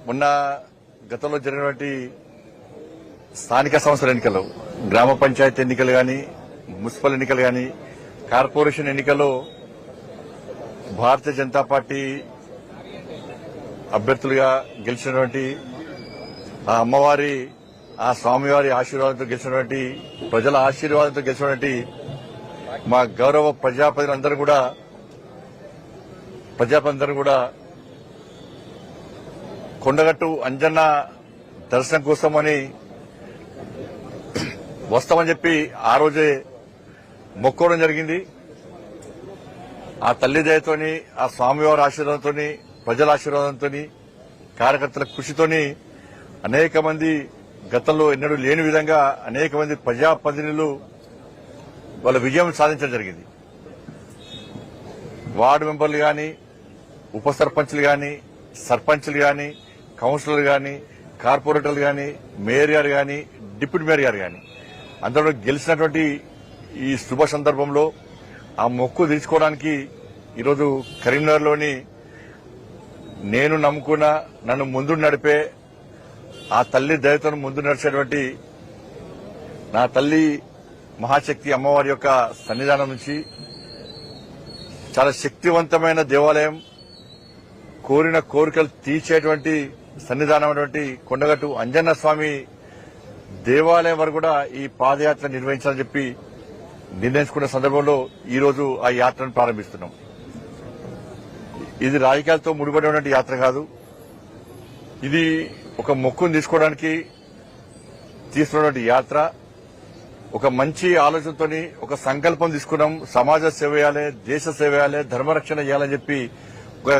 మొన్న గతంలో జరిగినటువంటి స్థానిక సంస్థల ఎన్నికల్లో గ్రామ పంచాయతీ ఎన్నికలు గాని మున్సిపల్ ఎన్నికలు గాని కార్పొరేషన్ ఎన్నికల్లో భారతీయ జనతా పార్టీ అభ్యర్థులుగా గెలిచినటువంటి ఆ అమ్మవారి ఆ స్వామివారి ఆశీర్వాదంతో గెలిచినటువంటి ప్రజల ఆశీర్వాదంతో గెలిచినటువంటి మా గౌరవ ప్రజాప్రతినిధులందరూ కూడా కొండగట్టు అంజన్న దర్శనం కోసమని వస్తామని చెప్పి ఆ రోజే మొక్కోవడం జరిగింది. ఆ తల్లి దయతోని ఆ స్వామివారి ఆశీర్వాదంతోని ప్రజల ఆశీర్వాదంతోని కార్యకర్తల కృషితోని అనేక మంది గతంలో ఎన్నడూ లేని విధంగా అనేక మంది ప్రజాప్రతినిధులు వాళ్ళ విజయం సాధించడం జరిగింది. వార్డు మెంబర్లు గాని ఉప సర్పంచ్లు గాని సర్పంచ్లు గాని కౌన్సిలర్లు గాని కార్పొరేటర్లు గాని మేయర్ గారు గాని డిప్యూటీ మేయర్ గారు గాని అందరూ గెలిచినటువంటి ఈ శుభ సందర్భంలో ఆ మొక్కు తీర్చుకోవడానికి ఈరోజు కరీంనగర్లోని నేను నమ్ముకున్న నన్ను ముందు నడిపే ఆ తల్లి దయతో ముందు నడిచేటువంటి నా తల్లి మహాశక్తి అమ్మవారి యొక్క సన్నిధానం నుంచి చాలా శక్తివంతమైన దేవాలయం, కోరిన కోరికలు తీర్చేటువంటి సన్నిధానమైనటువంటి కొండగట్టు అంజన్న స్వామి దేవాలయం వరకు కూడా ఈ పాదయాత్ర నిర్వహించాలని చెప్పి నిర్ణయించుకున్న సందర్భంలో ఈరోజు ఆ యాత్రను ప్రారంభిస్తున్నాం. ఇది రాజకీయాలతో ముడిపడినటువంటి యాత్ర కాదు. ఇది ఒక మొక్కును తీసుకోవడానికి తీసుకున్నటువంటి యాత్ర. ఒక మంచి ఆలోచనతోని ఒక సంకల్పం తీసుకున్నాం. సమాజ సేవ చేయాలి, దేశ సేవ చేయాలి, ధర్మరక్షణ చేయాలని చెప్పి ఒక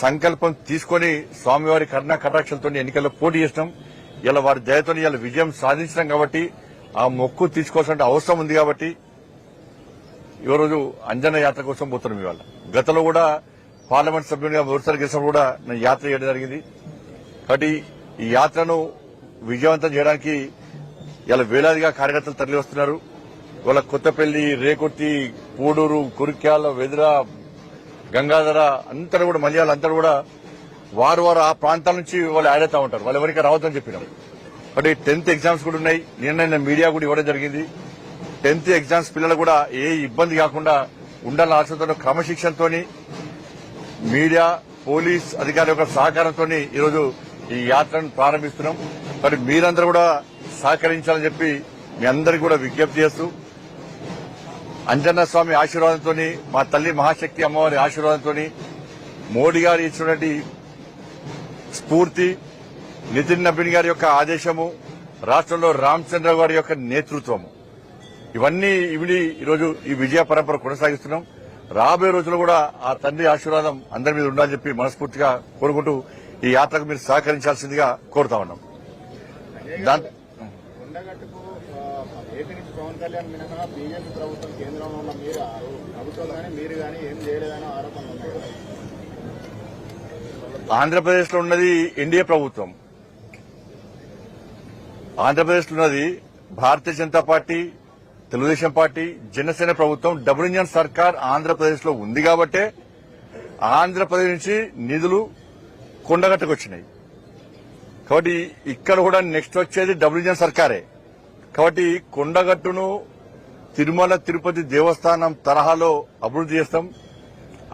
సంకల్పం తీసుకుని స్వామివారి కరుణా కటాక్షలతో ఎన్నికల్లో పోటీ చేసినాం. ఇలా వారి దయతో ఇలా విజయం సాధించినాం కాబట్టి ఆ మొక్కు తీసుకోవాల్సిన అవసరం ఉంది కాబట్టి ఈరోజు అంజన్న యాత్ర కోసం పోతున్నాం. ఇవాళ గతంలో కూడా పార్లమెంట్ సభ్యునిగా మొదటిసారి గెలిచినప్పుడు కూడా నేను యాత్ర చేయడం జరిగింది. కాబట్టి ఈ యాత్రను విజయవంతం చేయడానికి ఇలా వేలాదిగా కార్యకర్తలు తరలి వస్తున్నారు. ఇవాళ కొత్తపల్లి, రేకుర్తి, పూడూరు, కురిక్యాల, వెదిర, గంగాధర అంతా కూడా మలయాళ అంతా కూడా వారు ఆ ప్రాంతాల నుంచి వాళ్ళు యాడ్ అవుతా ఉంటారు. వాళ్ళు ఎవరికి రావద్దని చెప్పినాం. కాబట్టి 10th ఎగ్జామ్స్ కూడా ఉన్నాయి. నిన్న మీడియా కూడా ఇవ్వడం జరిగింది. 10th ఎగ్జామ్స్ పిల్లలు కూడా ఏ ఇబ్బంది కాకుండా ఉండాలని ఆశతో క్రమశిక్షణతో మీడియా, పోలీస్ అధికారుల యొక్క సహకారంతో ఈరోజు ఈ యాత్రను ప్రారంభిస్తున్నాం. మరి మీరందరూ కూడా సహకరించాలని చెప్పి మీ అందరికీ కూడా విజ్ఞప్తి చేస్తూ అంజన్న స్వామి ఆశీర్వాదంతో మా తల్లి మహాశక్తి అమ్మవారి ఆశీర్వాదంతో మోడీ గారు ఇచ్చినటువంటి స్ఫూర్తి, నితిన్ నబీన్ గారి యొక్క ఆదేశము, రాష్ట్రంలో రామచంద్ర గారి యొక్క నేతృత్వము ఇవన్నీ ఈరోజు ఈ విజయ పరంపర కొనసాగిస్తున్నాం. రాబోయే రోజుల్లో కూడా ఆ తండ్రి ఆశీర్వాదం అందరి మీద ఉండాలని చెప్పి మనస్ఫూర్తిగా కోరుకుంటూ ఈ యాత్రకు మీరు సహకరించాల్సిందిగా కోరుతా ఉన్నాం. ఏపీ నుంచి పవన్ కళ్యాణ్ మినహా బీజేపీ ప్రభుత్వం కేంద్రంలో ఉన్న ప్రభుత్వం కానీ మీరు కానీ ఏం చేయలేదని ఆరోపణలు ఉన్నాయి. ఆంధ్రప్రదేశ్ లో ఉన్నది ఎన్డీఏ ప్రభుత్వం. ఆంధ్రప్రదేశ్ లో ఉన్నది భారతీయ జనతా పార్టీ, తెలుగుదేశం పార్టీ, జనసేన ప్రభుత్వం. డబుల్ ఇంజన్ సర్కార్ ఆంధ్రప్రదేశ్ లో ఉంది కాబట్టే ఆంధ్రప్రదేశ్ నుంచి నిధులు కొండగట్టుకు వచ్చినాయి. కాబట్టి ఇక్కడ కూడా నెక్స్ట్ వచ్చేది డబుల్ ఇంజన్ సర్కారే. కాబట్టి కొండగట్టును తిరుమల తిరుపతి దేవస్థానం తరహాలో అభివృద్ది చేస్తాం.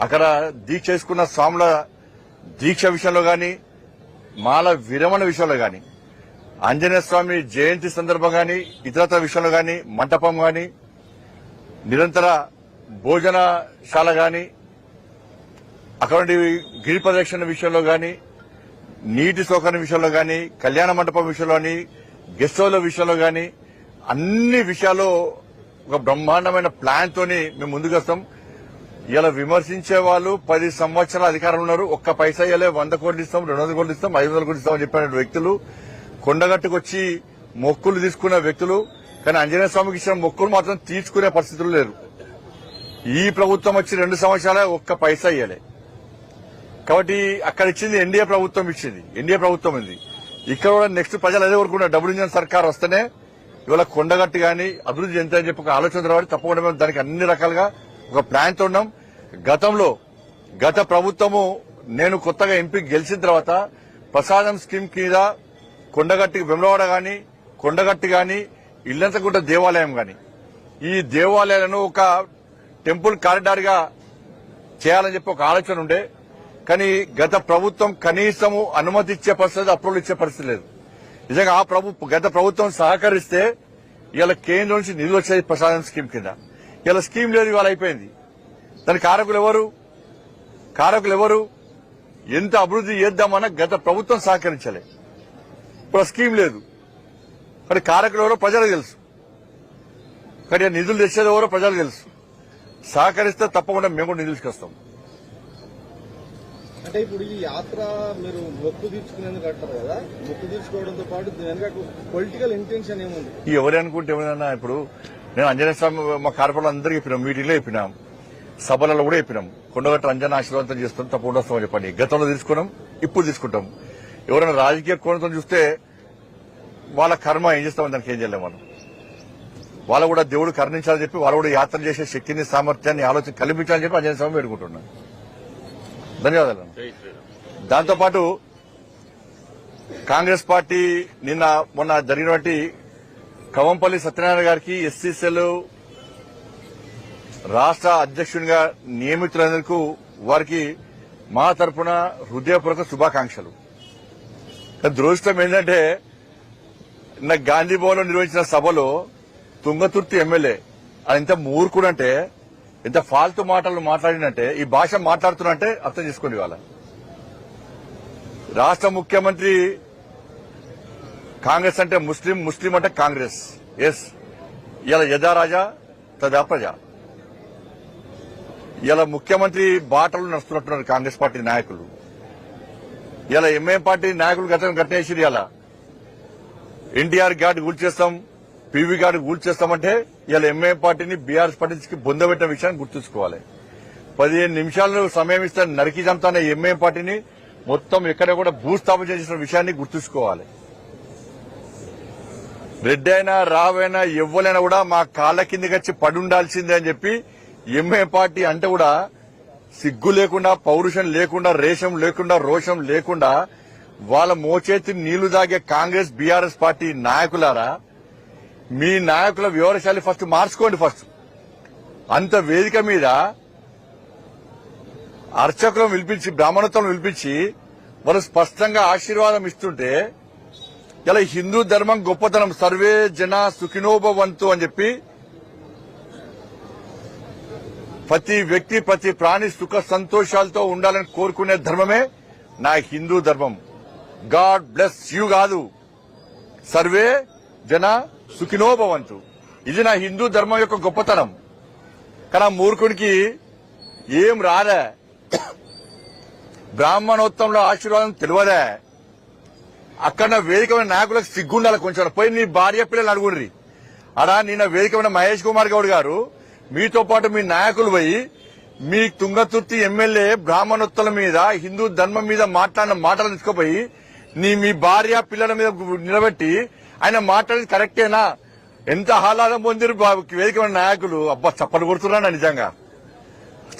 అక్కడ దీక్ష చేసుకున్న స్వాముల దీక్ష విషయంలో గాని, మాల విరమణ విషయంలో గాని, ఆంజనేయ స్వామి జయంతి సందర్భం గాని, ఇతరత్ర విషయంలో గాని, మంటపం గాని, నిరంతర భోజనశాల గాని, అక్కడ గిరి ప్రదక్షిణ విషయంలో గాని, నీటి సౌకర్యం విషయంలో గాని, కళ్యాణ మండపం విషయంలో గాని, గెస్ట్ హౌస్ల విషయంలో గాని అన్ని విషయాల్లో ఒక బ్రహ్మాండమైన ప్లాన్ తోని మేము ముందుకు వస్తాం. ఇలా విమర్శించే వాళ్ళు 10 సంవత్సరాల అధికారంలో ఉన్నారు. ఒక్క పైసా ఇవ్వలే, 100 కోట్లు ఇస్తాం, 200 కోట్లు ఇస్తాం, 500 కోట్లు ఇస్తాం అని చెప్పిన వ్యక్తులు, కొండగట్టుకు వచ్చి మొక్కులు తీసుకున్న వ్యక్తులు, కానీ ఆంజనేయ స్వామికి ఇచ్చిన మొక్కులు మాత్రం తీర్చుకునే పరిస్థితులు లేరు. ఈ ప్రభుత్వం వచ్చి 2 సంవత్సరాలే ఒక్క పైసా ఇవ్వలే. కాబట్టి అక్కడ ఇచ్చింది ఎన్డీఏ ప్రభుత్వం ఇచ్చింది, ఎన్డీఏ ప్రభుత్వం ఉంది. ఇక్కడ కూడా నెక్స్ట్ ప్రజలు అదే కోరుకున్నారు. డబుల్ ఇంజన్ సర్కార్ వస్తేనే ఇవాళ కొండగట్టు గాని అభివృద్ది చెందుతాయని చెప్పి ఒక ఆలోచన రావాలి. తప్పకుండా మేము దానికి అన్ని రకాలుగా ఒక ప్లాన్ తో ఉన్నాం. గత ప్రభుత్వము నేను కొత్తగా ఎంపీ గెలిచిన తర్వాత ప్రసాదం స్కీమ్ కింద కొండగట్టి వెమ్లవాడ గాని కొండగట్టి గాని ఇల్లంతకుంట దేవాలయం గాని ఈ దేవాలయాలను ఒక టెంపుల్ కారిడార్ గా చేయాలని చెప్పి ఒక ఆలోచన ఉండే. కానీ గత ప్రభుత్వం కనీసము అనుమతి ఇచ్చే పరిస్థితి, అప్రూవల్ ఇచ్చే పరిస్థితి లేదు. నిజంగా గత ప్రభుత్వం సహకరిస్తే ఇవాళ కేంద్రం నుంచి నిధులు వచ్చేది ప్రసాదం స్కీమ్ కింద. ఇలా స్కీమ్ లేదు, ఇవాళ అయిపోయింది. దాని కారకులు ఎవరు? ఎంత అభివృద్ధి చేద్దామన్నా గత ప్రభుత్వం సహకరించలే. ఇప్పుడు స్కీమ్ లేదు. కానీ కారకులు ఎవరో ప్రజలకు తెలుసు. కానీ నిధులు తెచ్చేది ఎవరో ప్రజలకు తెలుసు. సహకరిస్తే తప్పకుండా మేము కూడా నిధులు తీసుకొస్తాం. అంటే ఇప్పుడు ఈ యాత్ర మీరు మొక్కు తీర్చుకునేందుకు అంటారు కదా, మొక్కు తీర్చుకోవడంతో పాటు వెనక పొలిటికల్ ఇంటెన్షన్ ఏముంది? ఎవరు అనుకుంటే ఏమైనా ఇప్పుడు నేను ఆంజనేయ స్వామి మా కార్పొరేట్లు అందరికీ చెప్పినాం, మీటింగ్లో చెప్పినాం, సభలలో కూడా చెప్పినాం. కొండగట్టు అంజన ఆశీర్వాదం చేస్తాం, తప్పకుండా వస్తామని చెప్పండి. గతంలో తీసుకున్నాం, ఇప్పుడు తీసుకుంటాం. ఎవరైనా రాజకీయ కోణంతో చూస్తే వాళ్ళ కర్మ ఏం చేస్తామని దానికి ఏం చేయలేము మనం. వాళ్ళు కూడా దేవుడు కరుణించాలని చెప్పి వాళ్ళు కూడా యాత్ర చేసే శక్తిని, సామర్థ్యాన్ని, ఆలోచన కల్పించాలని చెప్పి ఆంజనేయ స్వామి వేడుకుంటున్నాను. ధన్యవాదాలు. దాంతోపాటు కాంగ్రెస్ పార్టీ మొన్న జరిగినటువంటి కవంపల్లి సత్యనారాయణ గారికి ఎస్సీసీఎల్ రాష్ట్ర అధ్యక్షునిగా నియమితులందుకు వారికి మా తరఫున హృదయపూర్వక శుభాకాంక్షలు. దురదృష్టం ఏంటంటే నాకు గాంధీ భవన్ లో నిర్వహించిన సభలో తుంగతుర్తి ఎమ్మెల్యే అది ఎంత మూర్ఖుడంటే, ఎంత ఫాల్తు మాటలు మాట్లాడినంటే, ఈ భాష మాట్లాడుతున్నంటే అర్థం చేసుకోండి. వాళ్ళ రాష్ట్ర ముఖ్యమంత్రి కాంగ్రెస్ అంటే ముస్లిం, ముస్లిం అంటే కాంగ్రెస్. ఎస్, ఇలా యథా రాజా తదా ప్రజ. ఇలా ముఖ్యమంత్రి బాటలు నడుస్తున్నట్టున్నారు కాంగ్రెస్ పార్టీ నాయకులు. ఇలా ఎంఐఎం పార్టీ నాయకులు గతం కట్టేసి ఇలా ఎన్టీఆర్ గార్డు కూల్చేస్తాం, పీవీ గార్డు కూల్చేస్తామంటే ఇలా ఎంఐఎం పార్టీని బీఆర్ఎస్ పార్టీకి బొందబెట్టిన విషయాన్ని గుర్తుంచుకోవాలి. 15 నిమిషాలు సమయం ఇస్తే నరికి చంపుతానే ఎంఐఎం పార్టీని మొత్తం ఎక్కడ కూడా భూస్థాపన చేసిన విషయాన్ని గుర్తుంచుకోవాలి. రెడ్డి అయినా రావైనా ఎవ్వలైనా కూడా మా కాళ్ల కిందకి వచ్చి పడుండాల్సిందే అని చెప్పి ఎంఐఎం పార్టీ అంటే కూడా సిగ్గు లేకుండా, పౌరుషం లేకుండా, రేషం లేకుండా, రోషం లేకుండా వాళ్ళ మోచేతి నీళ్లు దాగే కాంగ్రెస్ బీఆర్ఎస్ పార్టీ నాయకులారా, మీ నాయకుల వ్యవహారశాలి ఫస్ట్ మార్చుకోండి. ఫస్ట్ అంత వేదిక మీద అర్చకులను పిలిపించి, బ్రాహ్మణత్వం పిలిపించి వాళ్ళు స్పష్టంగా ఆశీర్వాదం ఇస్తుంటే ఇలా హిందూ ధర్మం గొప్పతనం, సర్వే జన సుఖినోభవంతు అని చెప్పి ప్రతి వ్యక్తి, ప్రతి ప్రాణి సుఖ సంతోషాలతో ఉండాలని కోరుకునే ధర్మమే నా హిందూ ధర్మం. గాడ్ బ్లెస్ యూ కాదు, సర్వే జన సుఖినోభవంతు. ఇది నా హిందూ ధర్మం యొక్క గొప్పతనం. కానీ ఆ మూర్ఖుడికి ఏం రాలే, బ్రాహ్మణోత్తంలో ఆశీర్వాదం తెలియదే. అక్కడ వేదికమైన నాయకులకు సిగ్గుండాలి కొంచెం. పోయి నీ భార్య పిల్లలు అడుగుండ్రి. అడా నిన్న వేదికమైన మహేష్ కుమార్ గౌడ్ గారు మీతో పాటు మీ నాయకులు పోయి మీ తుంగతుర్తి ఎమ్మెల్యే బ్రాహ్మణోత్తల మీద, హిందూ ధర్మం మీద మాట్లాడిన మాటలు తీసుకుపోయి మీ భార్య పిల్లల మీద నిలబెట్టి ఆయన మాట్లాడేది కరెక్టేనా? ఎంత ఆహ్లాదం పొందిరు వేదికమైన నాయకులు. అబ్బా, చప్పలు కొడుతున్నారు, నిజంగా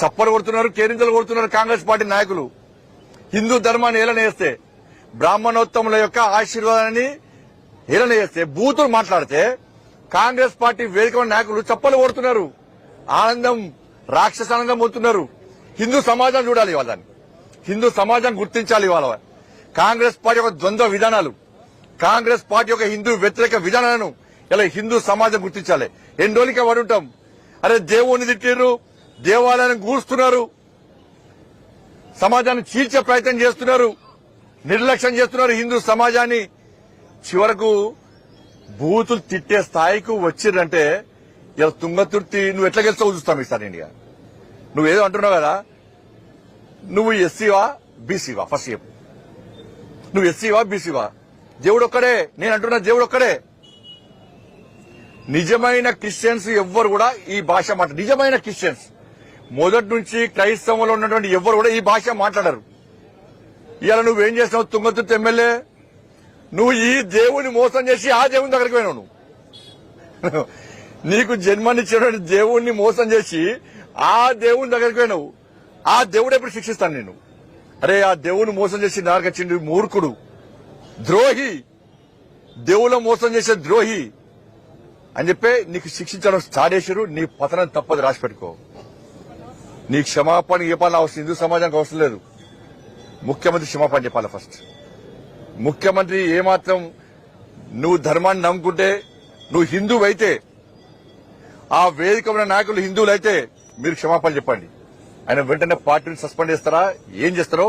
చప్పలు కొడుతున్నారు, కేరింతలు కొడుతున్నారు కాంగ్రెస్ పార్టీ నాయకులు. హిందూ ధర్మాన్ని ఏలన చేస్తే, బ్రాహ్మణోత్తముల యొక్క ఆశీర్వాదాన్ని ఏలన చేస్తే, బూతులు మాట్లాడితే కాంగ్రెస్ పార్టీ వేదికమైన నాయకులు చప్పలు కొడుతున్నారు. ఆనందం, రాక్షసానందం పొందుతున్నారు. హిందూ సమాజం చూడాలి ఇవాళ, దాన్ని హిందూ సమాజం గుర్తించాలి. ఇవాళ కాంగ్రెస్ పార్టీ యొక్క ద్వంద్వ విధానాలు, కాంగ్రెస్ పార్టీ యొక్క హిందూ వ్యతిరేక విధానాలను ఇలా హిందూ సమాజం గుర్తించాలి. ఎన్ని రోజులకే పడుంటాం? అరే దేవుణ్ణి తిట్టిర్రు, దేవాలయాన్ని గూస్తున్నారు, సమాజాన్ని చీల్చే ప్రయత్నం చేస్తున్నారు, నిర్లక్ష్యం చేస్తున్నారు హిందూ సమాజాన్ని. చివరకు బూతులు తిట్టే స్థాయికి వచ్చిర్రంటే ఇలా తుంగతుర్తి నువ్వు ఎట్లా గెలుస్తావు చూస్తాం ఈసారి ఇండియా. నువ్వేదో అంటున్నావు కదా, నువ్వు ఎస్సీవా బీసీవా? ఫస్ట్ చెప్పు, నువ్వు ఎస్సీవా బీసీవా? దేవుడు ఒక్కడే. నేను అంటున్నా దేవుడు ఒక్కడే. నిజమైన క్రిస్టియన్స్ ఎవ్వరు కూడా ఈ భాష మాట్లాడరు. నిజమైన క్రిస్టియన్స్ మొదటి నుంచి క్రైస్తవంలో ఉన్నటువంటి ఎవ్వరు కూడా ఈ భాష మాట్లాడరు. ఇవాళ నువ్వేం చేసినావు తుంగతుర్తి ఎమ్మెల్యే? నువ్వు ఈ దేవుని మోసం చేసి ఆ దేవుని దగ్గరికి పోయినావు. నువ్వు నీకు జన్మనిచ్చినటువంటి దేవుణ్ణి మోసం చేసి ఆ దేవుని దగ్గరికి పోయినావు. ఆ దేవుడు ఎప్పుడు శిక్షిస్తాను నేను? అరే ఆ దేవుని మోసం చేసి నారకొచ్చిండు మూర్ఖుడు, ద్రోహి, దేవుల మోసం చేసే ద్రోహి అని చెప్పి నీకు శిక్షించడం స్టార్ట్ చేశారు. నీ పతనం తప్పదు, రాసి పెట్టుకో. నీ క్షమాపణ చెప్పాలని అవసరం హిందూ సమాజానికి అవసరం లేదు. ముఖ్యమంత్రి క్షమాపణ చెప్పాలి ఫస్ట్. ముఖ్యమంత్రి ఏమాత్రం నువ్వు ధర్మాన్ని నమ్ముకుంటే, నువ్వు హిందువు అయితే, ఆ వేదిక ఉన్న నాయకులు హిందువులు అయితే మీరు క్షమాపణ చెప్పండి. ఆయన వెంటనే పార్టీని సస్పెండ్ చేస్తారా, ఏం చేస్తారో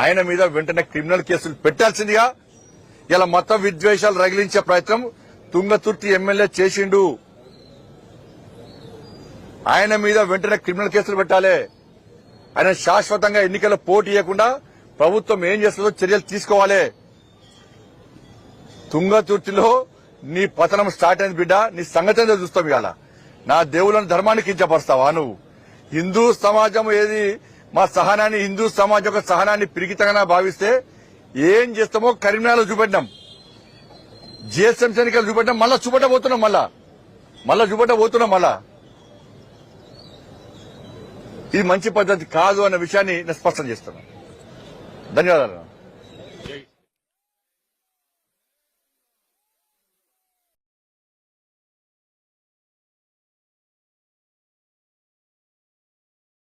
ఆయన మీద వెంటనే క్రిమినల్ కేసులు పెట్టాల్సిందిగా ఇలా మత విద్వేషాలు రగిలించే ప్రయత్నం తుంగతుర్తి ఎమ్మెల్యే చేసిండు. ఆయన మీద వెంటనే క్రిమినల్ కేసులు పెట్టాలి. ఆయన శాశ్వతంగా ఎన్నికల్లో పోటీ ఇవ్వకుండా ప్రభుత్వం ఏం చేస్తుందో చర్యలు తీసుకోవాలి. తుంగతుర్తిలో నీ పతనం స్టార్ట్ అయింది బిడ్డ, నీ సంగతి చూస్తాం. ఇవాళ నా దేవులను ధర్మాన్ని కించపరుస్తావా నువ్వు? హిందూ సమాజం ఏది మా సహనాన్ని, హిందూ సమాజం యొక్క సహనాన్ని పిరికితంగా భావిస్తే ఏం చేస్తామో కరీంనగర్లో చూపెట్టినాం, జిఎస్ఎంసీ ఎన్నికలు చూపెట్టినాం, మళ్ళా చూపెట్టబోతున్నాం, మళ్ళా చూపెట్టబోతున్నాం. ఇది మంచి పద్ధతి కాదు అన్న విషయాన్ని నేను స్పష్టం చేస్తున్నాను. ధన్యవాదాలు.